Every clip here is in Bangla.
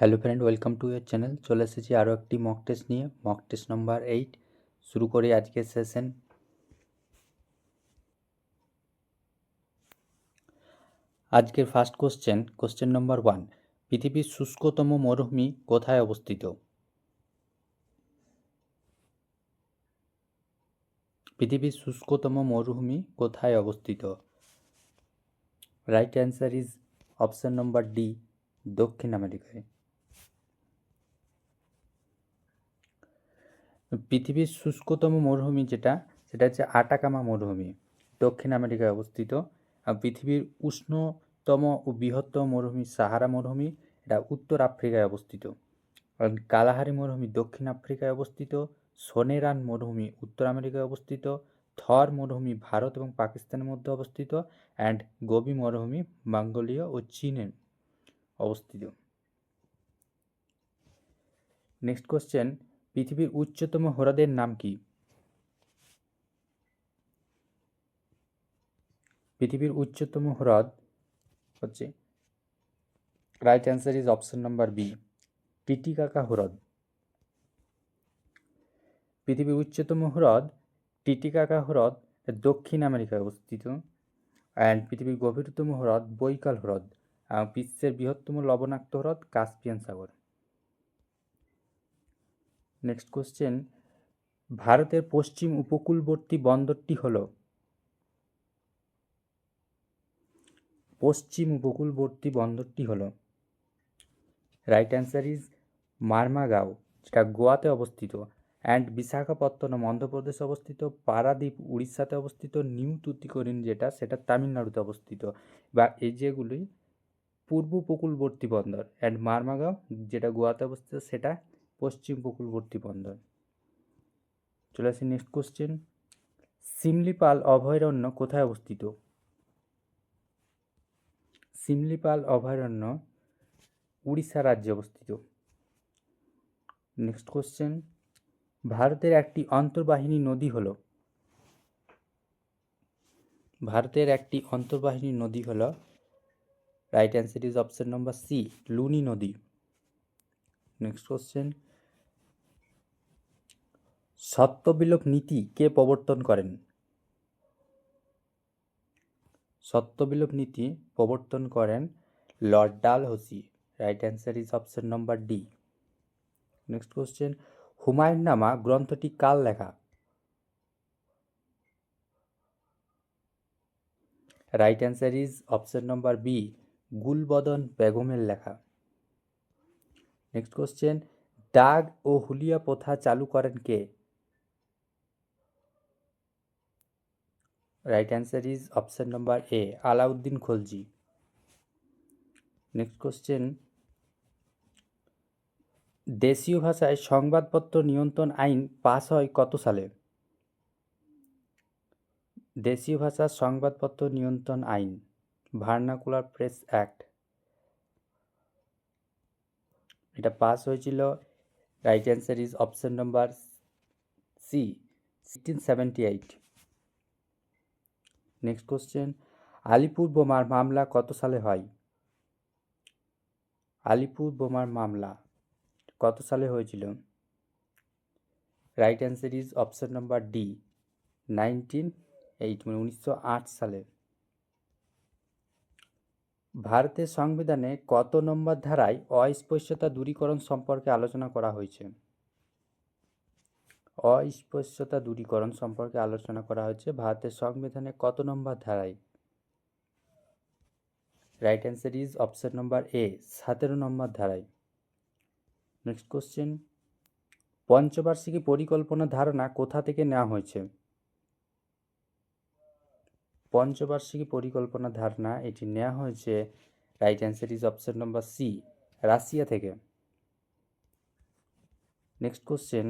Hello friend, welcome to year channel. চলে এসেছি আরও একটি মক টেস্ট নিয়ে, মক টেস্ট নাম্বার 8। শুরু করি আজকের সেশন। আজকের ফার্স্ট কোশ্চেন নাম্বার 1। পৃথিবীর শুষ্কতম মরুভূমি কোথায় অবস্থিত? পৃথিবীর শুষ্কতম মরুভূমি কোথায় অবস্থিত? Right answer is option number D, দক্ষিণ আমেরিকায়। পৃথিবীর শুষ্কতম মরুভূমি সেটা হচ্ছে আটাকামা মরুভূমি, দক্ষিণ আমেরিকায় অবস্থিত। আর পৃথিবীর উষ্ণতম ও বৃহত্তম মরুভূমি সাহারা মরুভূমি, এটা উত্তর আফ্রিকায় অবস্থিত। আর কালাহারি মরুভূমি দক্ষিণ আফ্রিকায় অবস্থিত। সোনেরান মরুভূমি উত্তর আমেরিকায় অবস্থিত। থর মরুভূমি ভারত এবং পাকিস্তানের মধ্যে অবস্থিত। অ্যান্ড গোবি মরুভূমি মঙ্গোলিয়া ও চীনে অবস্থিত। নেক্সট কোশ্চেন, পৃথিবীর উচ্চতম হ্রদের নাম কি? পৃথিবীর উচ্চতম হ্রদ হচ্ছে, right answer is option number B, Titicaca হ্রদ। পৃথিবীর উচ্চতম হ্রদ টিটিকাকা হ্রদ দক্ষিণ আমেরিকায় অবস্থিত। অ্যান্ড পৃথিবীর গভীরতম হ্রদ বৈকাল হ্রদ। বিশ্বের বৃহত্তম লবণাক্ত হ্রদ কাস্পিয়ান সাগর। নেক্সট কোশ্চেন, ভারতের পশ্চিম উপকূলবর্তী বন্দরটি হল? পশ্চিম উপকূলবর্তী বন্দরটি হল, রাইট অ্যান্সার ইজ মারমাগাঁও, যেটা গোয়াতে অবস্থিত। অ্যান্ড বিশাখাপত্তনম অন্ধ্রপ্রদেশে অবস্থিত। পারাদ্বীপ উড়িষ্যাতে অবস্থিত। নিউ তুতিকোরিন সেটা তামিলনাড়ুতে অবস্থিত। বা এই যেগুলি পূর্ব উপকূলবর্তী বন্দর। অ্যান্ড মারমাগাঁও যেটা গোয়াতে অবস্থিত, সেটা পশ্চিম উপকূলবর্তী বন্দর। চলে আসি নেক্সট কোশ্চেন, সিমলিপাল অভয়ারণ্য কোথায় অবস্থিত? সিমলিপাল অভয়ারণ্য উড়িষ্যা রাজ্যে অবস্থিত। নেক্সট কোশ্চেন, ভারতের একটি অন্তর্বাহিনী নদী হল? ভারতের একটি অন্তর্বাহিনী নদী হল, right answer is option number C, Luni নদী। নেক্সট কোশ্চেন, সত্যবিলোপ নীতি কে প্রবর্তন করেন? সত্যবিলোপ নীতি প্রবর্তন করেন Lord Dalhousie. Right answer is option number D. Next question, Humayunnama গ্রন্থটি কার লেখা? Right answer is option number B, Gulbadan বেগমের লেখা। নেক্সট কোশ্চেন, দাগ ও হুলিয়া প্রথা চালু করেন কে? Right answer is option number A, Alauddin Khalji. Next question, দেশীয় ভাষায় সংবাদপত্র নিয়ন্ত্রণ আইন পাস হয় কত সালে? দেশীয় ভাষার সংবাদপত্র নিয়ন্ত্রণ আইন, ভার্নাকুলার প্রেস অ্যাক্ট, এটা পাস হয়েছিল, right answer is option number C, 1678। Next question, Alipore বোমার মামলা কত সালে হয়? আলিপুর বোমার মামলা কত সালে হয়েছিল? Right answer is option number D, 1908 সালে। ভারতের সংবিধানে কত নম্বর ধারায় অস্পৃশ্যতা দূরীকরণ সম্পর্কে আলোচনা করা হয়েছে? অস্পৃশ্যতা দূরীকরণ সম্পর্কে আলোচনা করা হয়েছে ভারতের সংবিধানে কত নম্বর ধারায়? Right answer is option number এ, 17 নম্বর ধারায়। নেক্সট কোশ্চেন, পঞ্চবার্ষিকী পরিকল্পনা ধারণা কোথা থেকে নেওয়া হয়েছে? পঞ্চবার্ষিকী পরিকল্পনা ধারণা এটি নেওয়া হয়েছে, right answer is option number C, Russia থেকে। নেক্সট কোশ্চেন,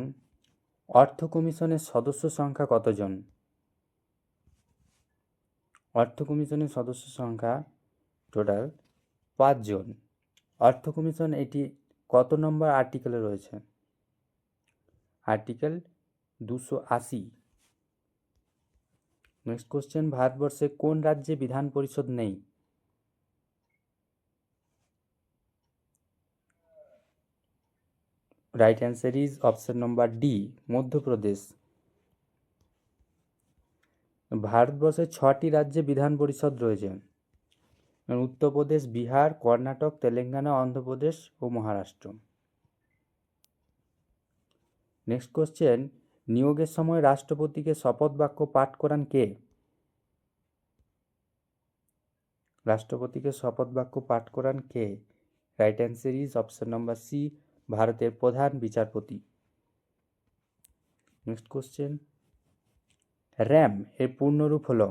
অর্থ কমিশনের সদস্য সংখ্যা কতজন? অর্থ কমিশনের সদস্য সংখ্যা টোটাল 5 জন। অর্থ কমিশন এটি কত নম্বর আর্টিকেলে রয়েছে? আর্টিকেল 280। নেক্সট কোশ্চেন, ভারতবর্ষে কোন রাজ্যে বিধান পরিষদ নেই? Right answer is option number D, Madhya Pradesh. ভারতবর্ষে 6টি রাজ্যে বিধান পরিষদ রয়েছে। উত্তরপ্রদেশ, বিহার, কর্ণাটক, তেলেঙ্গানা, অন্ধ্রপ্রদেশ ও মহারাষ্ট্র। নেক্সট কোশ্চেন, নিয়োগের সময় রাষ্ট্রপতিকে শপথ বাক্য পাঠ করান কে? রাষ্ট্রপতিকে শপথ বাক্য পাঠ করান কে? Right answer is option number C, ভারতের প্রধান বিচারপতি। নেক্সট কোশ্চেন, র্যাম এর পূর্ণরূপ হল?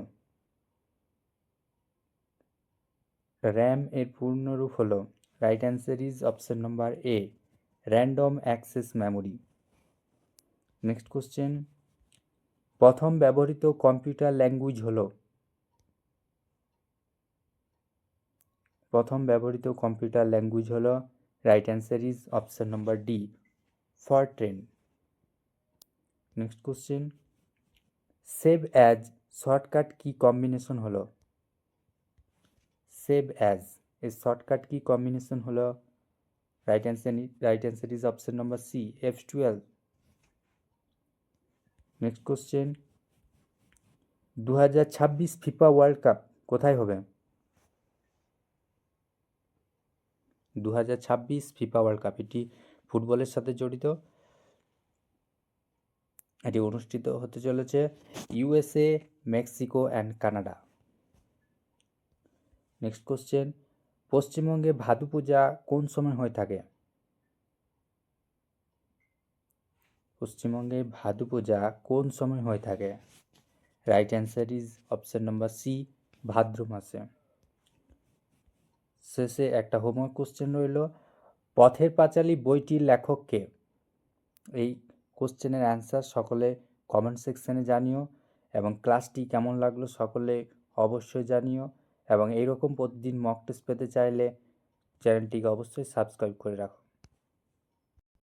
র্যাম এর পূর্ণরূপ হল, right answer is option number A, random access memory. Next question, প্রথম ব্যবহৃত কম্পিউটার ল্যাঙ্গুয়েজ হল? প্রথম ব্যবহৃত কম্পিউটার ল্যাঙ্গুয়েজ হল, right answer is option number D, Fortran. Next question, save as shortcut key combination হলো? সেভ অ্যাজ এর শর্টকাট কি কম্বিনেশন হলো? Right answer is option number C, F12। Next question, 2026 FIFA world cup কোথায় হবে? 2026 ফিফা ওয়ার্ল্ড কাপ, এটি ফুটবলের সাথে জড়িত। এটি অনুষ্ঠিত হতে চলেছে USA, Mexico and Canada. Next question, পশ্চিমবঙ্গে ভাদু পূজা কোন সময় হয়ে থাকে? পশ্চিমবঙ্গে ভাদু পূজা কোন সময় হয়ে থাকে? Right answer is option number C, ভাদ্র মাসে। শেষে একটা হোমওয়ার্ক কোশ্চেন রইল, পথের পাঁচালী বইটির লেখক কে? এই কোশ্চেনের অ্যান্সার সকলে কমেন্ট সেকশানে জানিও, এবং ক্লাসটি কেমন লাগলো সকলে অবশ্যই জানিও, এবং এইরকম প্রতিদিন মক টেস্ট পেতে চাইলে চ্যানেলটিকে অবশ্যই সাবস্ক্রাইব করে রাখো।